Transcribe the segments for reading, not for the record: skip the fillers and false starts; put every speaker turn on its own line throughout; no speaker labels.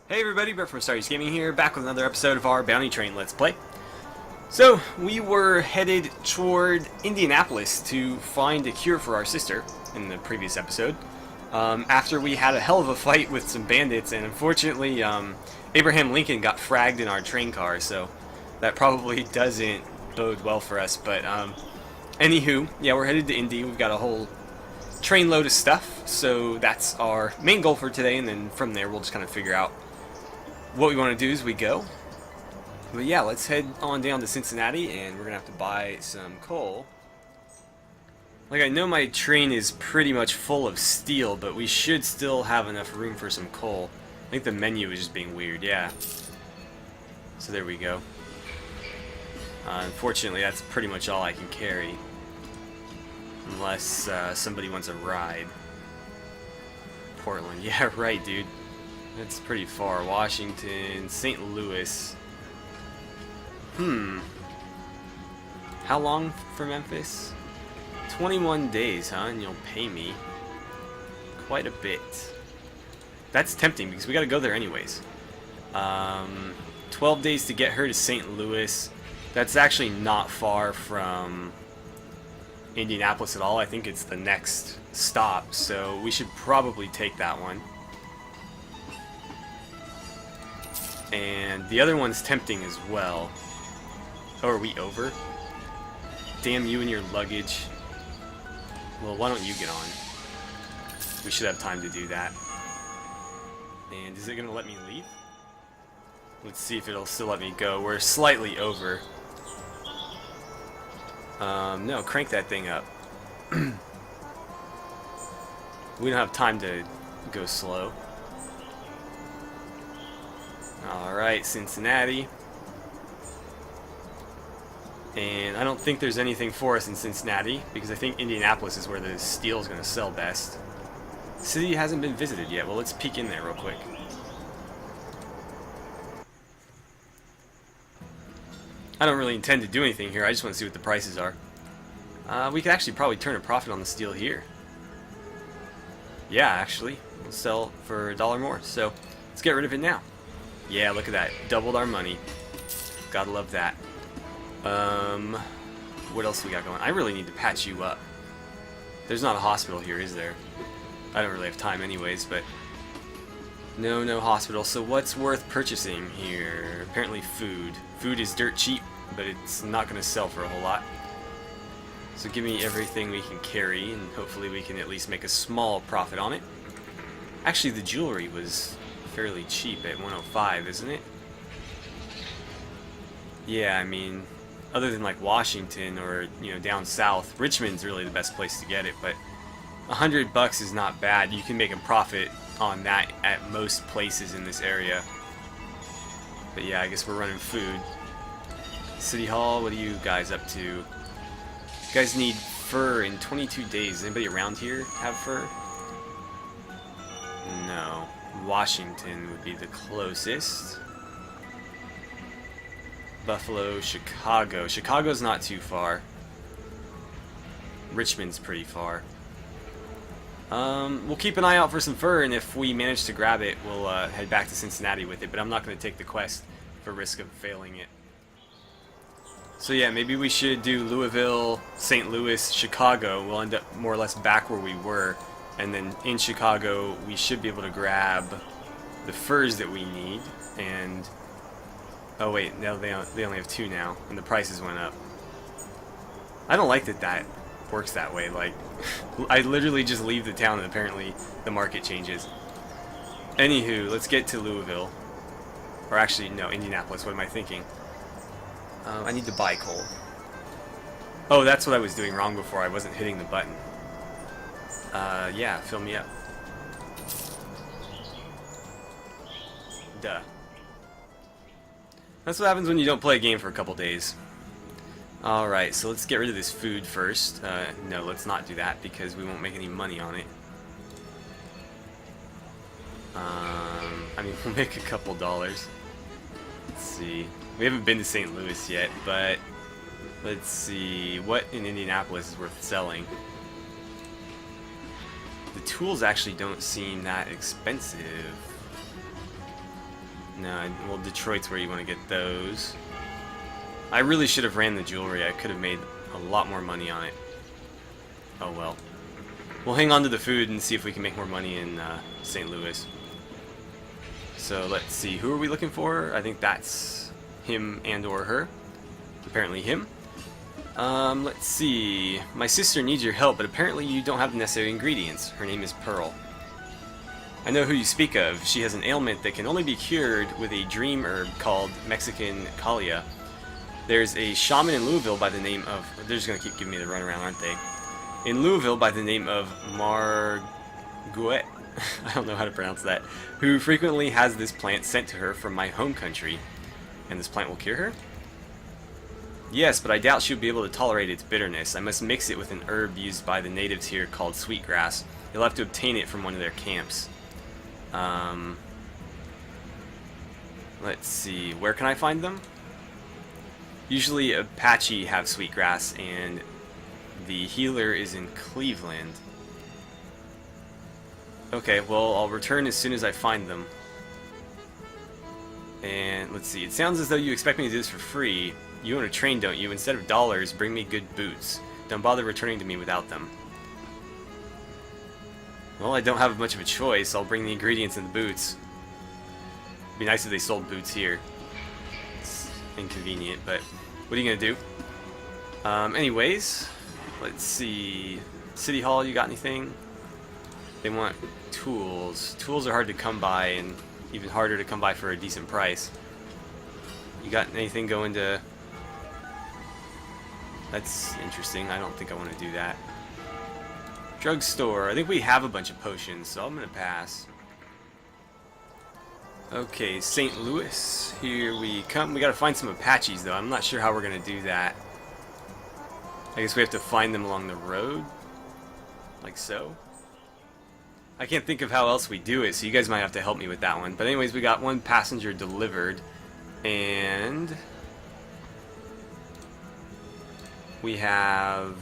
Hey everybody, Brett from AstartesGaming here, back with another episode of our Bounty Train Let's Play. So, we were headed toward Indianapolis to find a cure for our sister in the previous episode, after we had a hell of a fight with some bandits, and unfortunately, Abraham Lincoln got fragged in our train car, so that probably doesn't bode well for us, but, anywho, yeah, we're headed to Indy. We've got a whole train load of stuff, so that's our main goal for today, and then from there we'll just kind of figure out what we want to do as we go. But yeah, let's head on down to Cincinnati, and we're gonna have to buy some coal. Like, I know my train is pretty much full of steel, but we should still have enough room for some coal. I think the menu is just being weird, yeah. So there we go. Unfortunately, that's pretty much all I can carry. Unless somebody wants a ride. Portland, yeah, right, dude. That's pretty far. Washington, St. Louis. How long for Memphis? 21 days, huh? And you'll pay me quite a bit. That's tempting because we gotta go there anyways. 12 days to get her to St. Louis. That's actually not far from Indianapolis at all. I think it's the next stop, so we should probably take that one. And the other one's tempting as well. Oh, are we over? Damn you and your luggage. Well, why don't you get on? We should have time to do that. And is it going to let me leave? Let's see if it'll still let me go. We're slightly over. No, crank that thing up. We don't have time to go slow. Alright, Cincinnati. And I don't think there's anything for us in Cincinnati, because I think Indianapolis is where the steel is going to sell best. The city hasn't been visited yet. Well, let's peek in there real quick. I don't really intend to do anything here. I just want to see what the prices are. We could actually probably turn a profit on the steel here. Yeah, actually. We'll sell for $1 more. So, let's get rid of it now. Yeah, look at that. Doubled our money. Gotta love that. What else we got going? I really need to patch you up. There's not a hospital here, is there? I don't really have time anyways, but... No hospital. So what's worth purchasing here? Apparently food. Food is dirt cheap, but it's not going to sell for a whole lot. So give me everything we can carry, and hopefully we can at least make a small profit on it. Actually, the jewelry was fairly cheap at 105, isn't it? Yeah, I mean, other than like Washington or, you know, down south, Richmond's really the best place to get it, but $100 is not bad. You can make a profit on that at most places in this area. But yeah, I guess we're running food. City Hall, what are you guys up to? You guys need fur in 22 days. Does anybody around here have fur? No. Washington would be the closest. Buffalo, Chicago. Chicago's not too far. Richmond's pretty far. We'll keep an eye out for some fur, and if we manage to grab it, we'll head back to Cincinnati with it, but I'm not going to take the quest for risk of failing it. So yeah, maybe we should do Louisville, St. Louis, Chicago. We'll end up more or less back where we were, and then in Chicago we should be able to grab the furs that we need, and... Oh wait, no, they only have 2 now, and the prices went up. I don't like that works that way. Like, I literally just leave the town and apparently the market changes. Anywho, let's get to Louisville. Or actually, no, Indianapolis. What am I thinking? I need to buy coal. Oh, that's what I was doing wrong before. I wasn't hitting the button. Yeah, fill me up. Duh. That's what happens when you don't play a game for a couple days. Alright, so let's get rid of this food first. No, let's not do that because we won't make any money on it. I mean, we'll make a couple dollars. Let's see. We haven't been to St. Louis yet, but let's see. What in Indianapolis is worth selling? The tools actually don't seem that expensive. No, well, Detroit's where you want to get those. I really should have ran the jewelry. I could have made a lot more money on it. Oh well. We'll hang on to the food and see if we can make more money in St. Louis. So let's see. Who are we looking for? I think that's him and or her. Apparently him. Let's see. My sister needs your help, but apparently you don't have the necessary ingredients. Her name is Pearl. I know who you speak of. She has an ailment that can only be cured with a dream herb called Mexican Calia. There's a shaman in Louisville by the name of... They're just going to keep giving me the runaround, aren't they? In Louisville by the name of Marguet. I don't know how to pronounce that. Who frequently has this plant sent to her from my home country. And this plant will cure her? Yes, but I doubt she'll be able to tolerate its bitterness. I must mix it with an herb used by the natives here called sweetgrass. You'll have to obtain it from one of their camps. Let's see. Where can I find them? Usually Apache have sweetgrass, and the healer is in Cleveland. Okay, well, I'll return as soon as I find them. And let's see. It sounds as though you expect me to do this for free. You own a train, don't you? Instead of dollars, bring me good boots. Don't bother returning to me without them. Well, I don't have much of a choice. I'll bring the ingredients and the boots. It'd be nice if they sold boots here. It's inconvenient, but what are you gonna do? Anyways, let's see. City Hall, you got anything? They want tools. Tools are hard to come by, and even harder to come by for a decent price. You got anything going to... That's interesting. I don't think I want to do that. Drugstore. I think we have a bunch of potions, so I'm going to pass. Okay, St. Louis. Here we come. We got to find some Apaches, though. I'm not sure how we're going to do that. I guess we have to find them along the road. Like so. I can't think of how else we do it, so you guys might have to help me with that one. But anyways, we got one passenger delivered. And... we have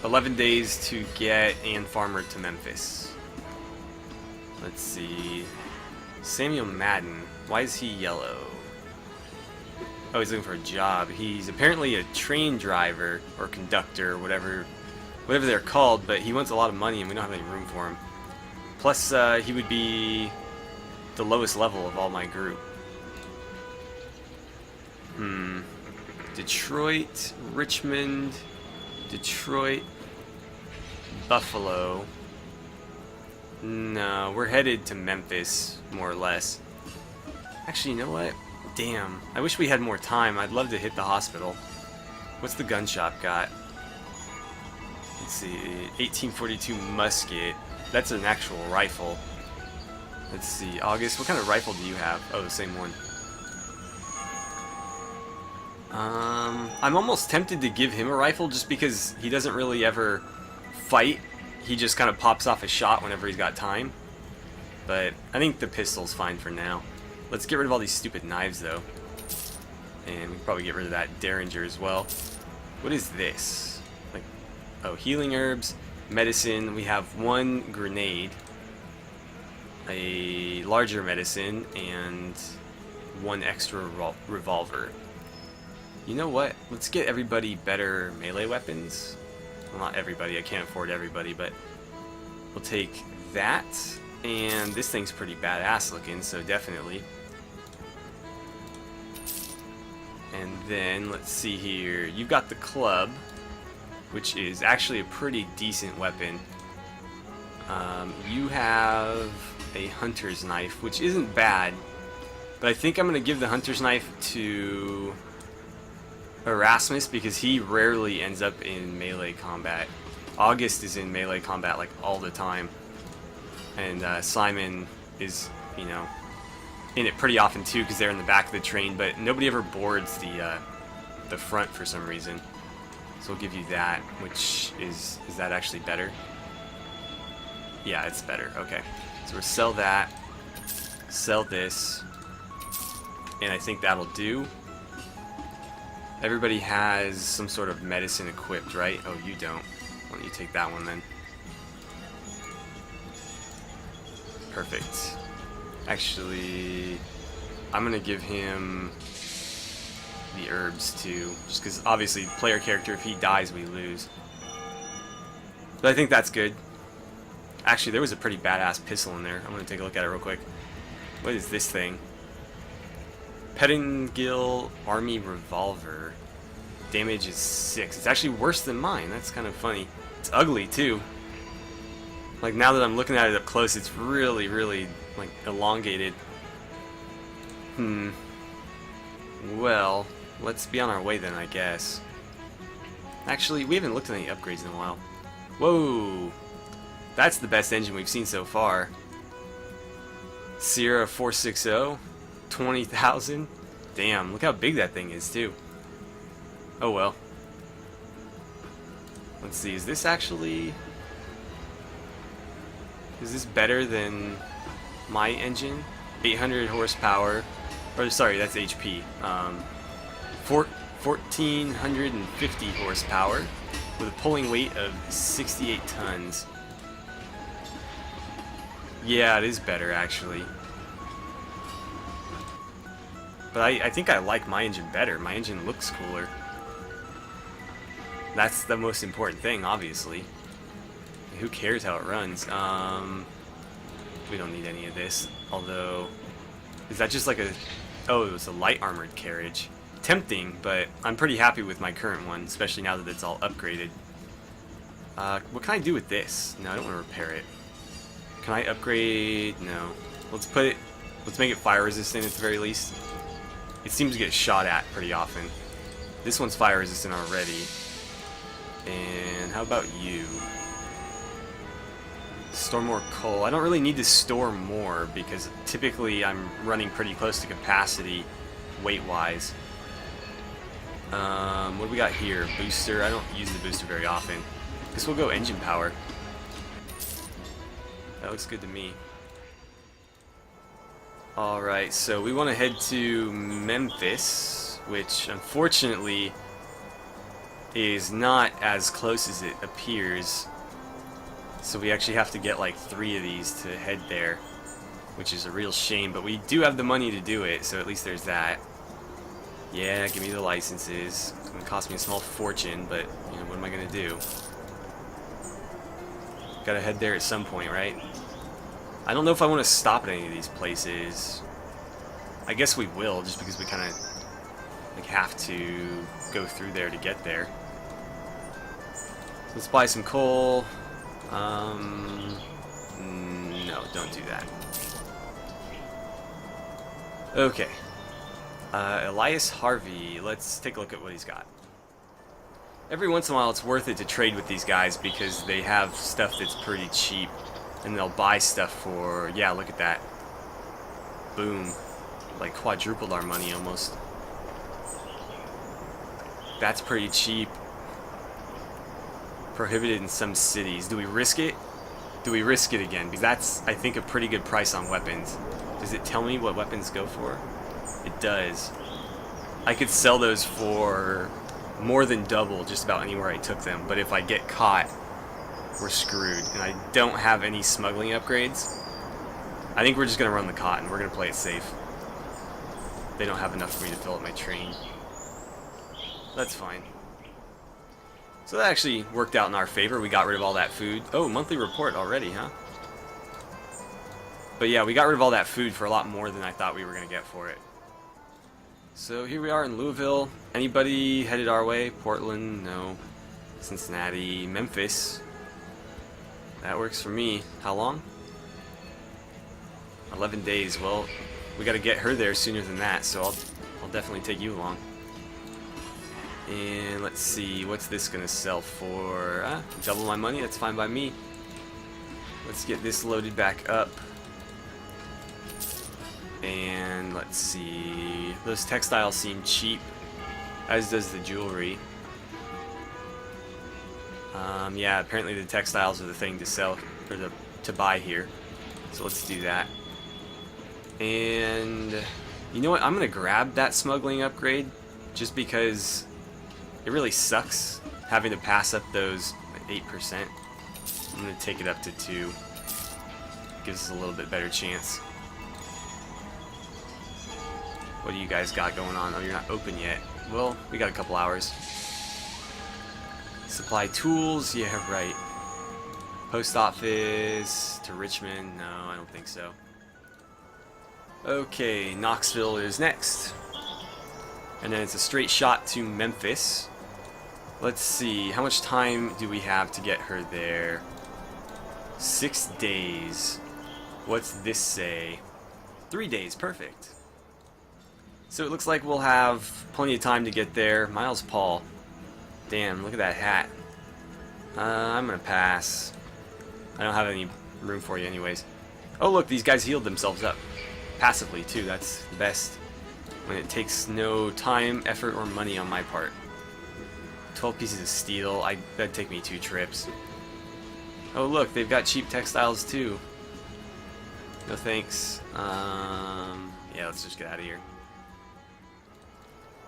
11 days to get Ann Farmer to Memphis. Let's see. Samuel Madden. Why is he yellow? Oh, he's looking for a job. He's apparently a train driver or conductor, whatever they're called, but he wants a lot of money and we don't have any room for him. Plus, he would be the lowest level of all my group. Detroit, Richmond, Detroit, Buffalo. No, we're headed to Memphis, more or less. Actually, you know what? Damn, I wish we had more time. I'd love to hit the hospital. What's the gun shop got? Let's see, 1842 musket. That's an actual rifle. Let's see, August, what kind of rifle do you have? Oh, the same one. I'm almost tempted to give him a rifle just because he doesn't really ever fight. He just kind of pops off a shot whenever he's got time. But I think the pistol's fine for now. Let's get rid of all these stupid knives, though. And we can probably get rid of that Derringer as well. What is this? Like, oh, healing herbs, medicine. We have one grenade, a larger medicine, and one extra revolver. You know what? Let's get everybody better melee weapons. Well, not everybody. I can't afford everybody, but we'll take that. And this thing's pretty badass looking, so definitely. And then, let's see here. You've got the club, which is actually a pretty decent weapon. You have a hunter's knife, which isn't bad. But I think I'm going to give the hunter's knife to Erasmus because he rarely ends up in melee combat. August is in melee combat like all the time. And Simon is, you know, in it pretty often too because they're in the back of the train, but nobody ever boards the front for some reason. So we'll give you that, which is that actually better? Yeah, it's better. Okay. So we'll sell that, sell this, and I think that'll do. Everybody has some sort of medicine equipped, right? Oh, you don't. Why don't you take that one then? Perfect. Actually, I'm gonna give him the herbs too, just because obviously player character, if he dies we lose. But I think that's good. Actually, there was a pretty badass pistol in there. I'm gonna take a look at it real quick. What is this thing? Pettingill Army Revolver. Damage is 6. It's actually worse than mine. That's kind of funny. It's ugly too. Like, now that I'm looking at it up close, it's really, really like elongated. Well, let's be on our way then, I guess. Actually, we haven't looked at any upgrades in a while. Whoa! That's the best engine we've seen so far. Sierra 460, 20,000. Damn, look how big that thing is too. Oh well. Let's see, is this actually... Is this better than my engine? 800 horsepower. Or sorry, that's HP. 1,450 horsepower with a pulling weight of 68 tons. Yeah, it is better actually. But I think I like my engine better. My engine looks cooler. That's the most important thing, obviously. Who cares how it runs? We don't need any of this. Although, is that just like a... Oh, it was a light armored carriage. Tempting, but I'm pretty happy with my current one, especially now that it's all upgraded. What can I do with this? No, I don't want to repair it. Can I upgrade? No. Let's make it fire resistant at the very least. It seems to get shot at pretty often. This one's fire resistant already. And how about you? Store more coal. I don't really need to store more because typically I'm running pretty close to capacity weight-wise. What do we got here? Booster. I don't use the booster very often. Guess we'll go engine power. That looks good to me. Alright, so we want to head to Memphis, which unfortunately is not as close as it appears. So we actually have to get like 3 of these to head there, which is a real shame, but we do have the money to do it, so at least there's that. Yeah, give me the licenses. It's going to cost me a small fortune, but you know, what am I going to do? Gotta head there at some point, right? I don't know if I want to stop at any of these places. I guess we will, just because we kind of like have to go through there to get there. Let's buy some coal. No, don't do that. Okay. Elias Harvey. Let's take a look at what he's got. Every once in a while it's worth it to trade with these guys because they have stuff that's pretty cheap. And they'll buy stuff for... Yeah, look at that. Boom. Like quadrupled our money almost. That's pretty cheap. Prohibited in some cities. Do we risk it? Do we risk it again? Because that's, I think, a pretty good price on weapons. Does it tell me what weapons go for? It does. I could sell those for more than double just about anywhere I took them. But if I get caught, we're screwed. And I don't have any smuggling upgrades. I think we're just going to run the cotton. We're going to play it safe. They don't have enough for me to fill up my train. That's fine. So that actually worked out in our favor. We got rid of all that food. Oh, monthly report already, huh? But yeah, we got rid of all that food for a lot more than I thought we were going to get for it. So here we are in Louisville. Anybody headed our way? Portland? No. Cincinnati? Memphis? That works for me. How long? 11 days. Well, we got to get her there sooner than that, so I'll definitely take you along. And let's see, what's this gonna sell for? Double my money, that's fine by me. Let's get this loaded back up. And let's see, those textiles seem cheap, as does the jewelry. Yeah, apparently the textiles are the thing to sell, or to buy here. So let's do that. And you know what, I'm gonna grab that smuggling upgrade, just because it really sucks having to pass up those 8%. I'm going to take it up to 2. Gives us a little bit better chance. What do you guys got going on? Oh, you're not open yet. Well, we got a couple hours. Supply tools, yeah, right. Post office to Richmond, no, I don't think so. Okay, Knoxville is next. And then it's a straight shot to Memphis. Let's see, how much time do we have to get her there? 6 days. What's this say? 3 days, perfect. So it looks like we'll have plenty of time to get there. Miles Paul. Damn, look at that hat. I'm gonna pass. I don't have any room for you anyways. Oh look, these guys healed themselves up. Passively too, that's the best. When it takes no time, effort, or money on my part. 12 pieces of steel, that'd take me 2 trips. Oh look, they've got cheap textiles too. No thanks. Yeah, let's just get out of here.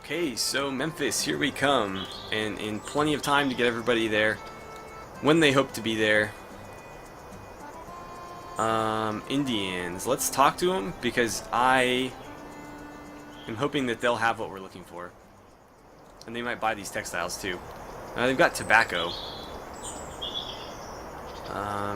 Okay, so Memphis, here we come. And in plenty of time to get everybody there. When they hope to be there. Indians. Let's talk to them because I am hoping that they'll have what we're looking for. And they might buy these textiles too. They've got tobacco.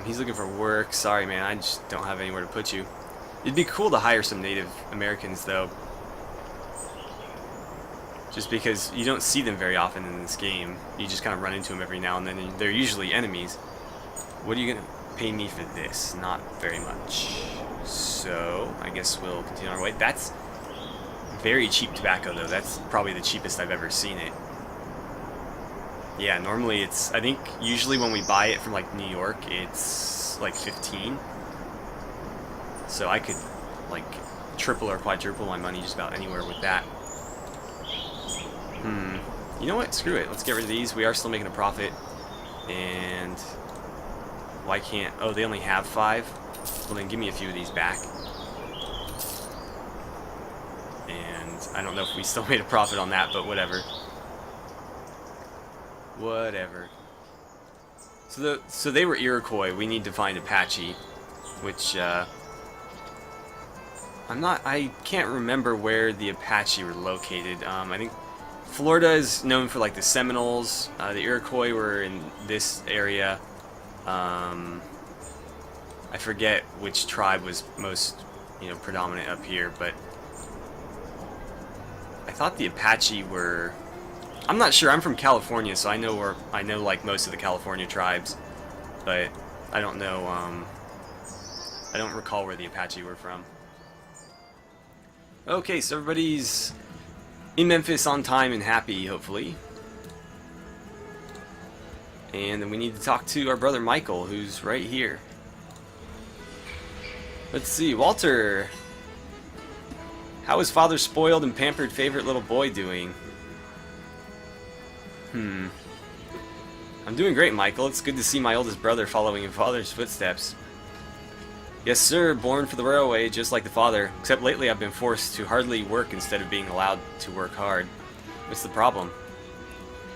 He's looking for work. Sorry, man, I just don't have anywhere to put you. It'd be cool to hire some Native Americans, though. Just because you don't see them very often in this game. You just kind of run into them every now and then, and they're usually enemies. What are you going to pay me for this? Not very much. So, I guess we'll continue our way. That's very cheap tobacco, though. That's probably the cheapest I've ever seen it. Yeah, normally it's, I think, usually when we buy it from, like, New York, it's, like, 15. So I could, like, triple or quadruple my money just about anywhere with that. You know what? Screw it. Let's get rid of these. We are still making a profit. And why can't... Oh, they only have 5? Well, then give me a few of these back. And I don't know if we still made a profit on that, but whatever. Whatever. So they were Iroquois. We need to find Apache, which I can't remember where the Apache were located. I think Florida is known for like the Seminoles. The Iroquois were in this area. I forget which tribe was most, predominant up here, but I thought the Apache were. I'm not sure. I'm from California, so I know like most of the California tribes, but I don't know. I don't recall where the Apache were from. Okay, so everybody's in Memphis on time and happy, hopefully. And then we need to talk to our brother Michael, who's right here. Let's see, Walter. How is father's spoiled and pampered favorite little boy doing? I'm doing great, Michael. It's good to see my oldest brother following in father's footsteps. Yes, sir, born for the railway, just like the father. Except lately I've been forced to hardly work instead of being allowed to work hard. What's the problem?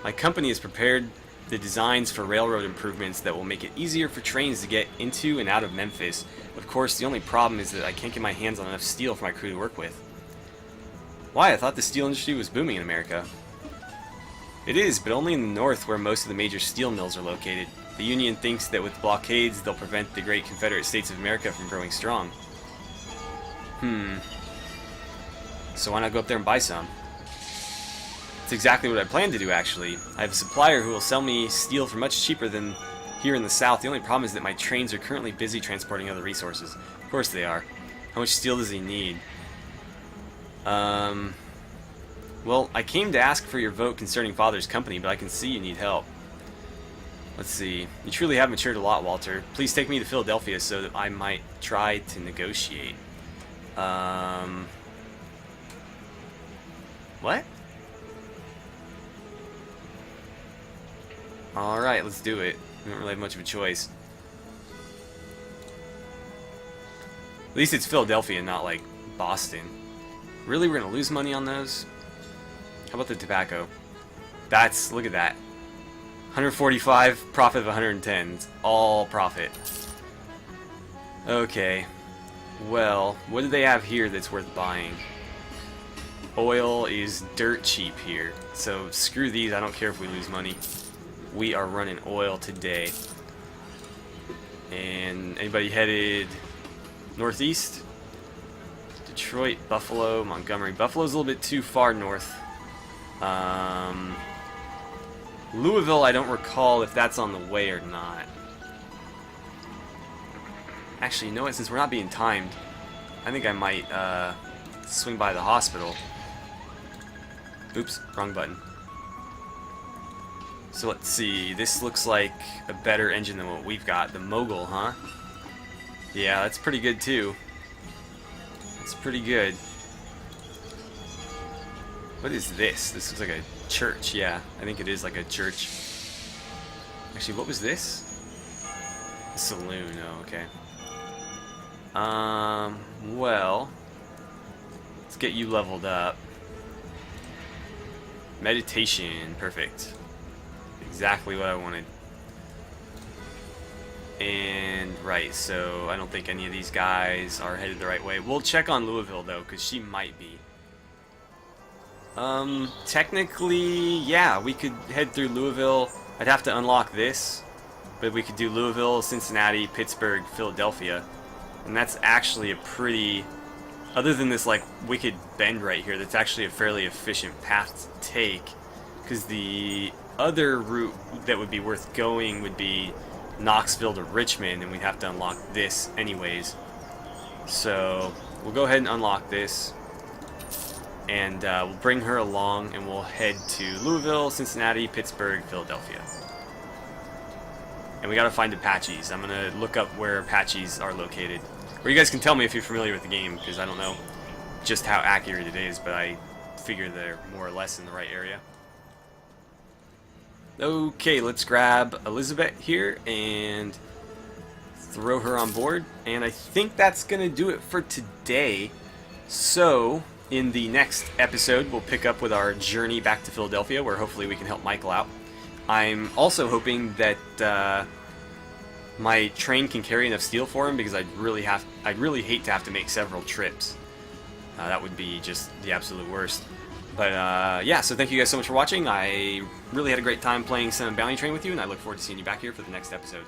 My company has prepared the designs for railroad improvements that will make it easier for trains to get into and out of Memphis. Of course, the only problem is that I can't get my hands on enough steel for my crew to work with. Why? I thought the steel industry was booming in America. It is, but only in the north where most of the major steel mills are located. The Union thinks that with blockades, they'll prevent the great Confederate States of America from growing strong. So why not go up there and buy some? It's exactly what I plan to do, actually. I have a supplier who will sell me steel for much cheaper than here in the south. The only problem is that my trains are currently busy transporting other resources. Of course they are. How much steel does he need? Well, I came to ask for your vote concerning father's company, but I can see you need help. Let's see. You truly have matured a lot, Walter. Please take me to Philadelphia so that I might try to negotiate. What? Alright, let's do it. We don't really have much of a choice. At least it's Philadelphia, not like Boston. Really, we're gonna lose money on those? How about the tobacco? Look at that. 145, profit of 110. It's all profit. Okay. Well, what do they have here that's worth buying? Oil is dirt cheap here, so screw these. I don't care if we lose money. We are running oil today. And anybody headed northeast? Detroit, Buffalo, Montgomery. Buffalo's a little bit too far north. Louisville, I don't recall if that's on the way or not. Actually, you know what? Since we're not being timed, I think I might swing by the hospital. Oops, wrong button. So let's see. This looks like a better engine than what we've got. The Mogul, huh? Yeah, that's pretty good too. It's pretty good. What is this? This looks like a church. Yeah, I think it is like a church. Actually, what was this? A saloon. Oh, okay. Well, let's get you leveled up. Meditation, perfect. Exactly what I wanted. And right, so I don't think any of these guys are headed the right way. We'll check on Louisville though, because she might be. Technically, yeah, we could head through Louisville. I'd have to unlock this, but we could do Louisville, Cincinnati, Pittsburgh, Philadelphia. And that's actually a pretty, other than this like wicked bend right here, that's actually a fairly efficient path to take, because the other route that would be worth going would be Knoxville to Richmond, and we'd have to unlock this anyways. So we'll go ahead and unlock this, and we'll bring her along, and we'll head to Louisville, Cincinnati, Pittsburgh, Philadelphia. And we gotta find Apaches. I'm gonna look up where Apaches are located. Or you guys can tell me if you're familiar with the game, because I don't know just how accurate it is, but I figure they're more or less in the right area. Okay, let's grab Elizabeth here and throw her on board. And I think that's gonna do it for today. So, in the next episode, we'll pick up with our journey back to Philadelphia, where hopefully we can help Michael out. I'm also hoping that my train can carry enough steel for him, because I'd really hate to have to make several trips. That would be just the absolute worst. But yeah, so thank you guys so much for watching. I really had a great time playing some Bounty Train with you, and I look forward to seeing you back here for the next episode.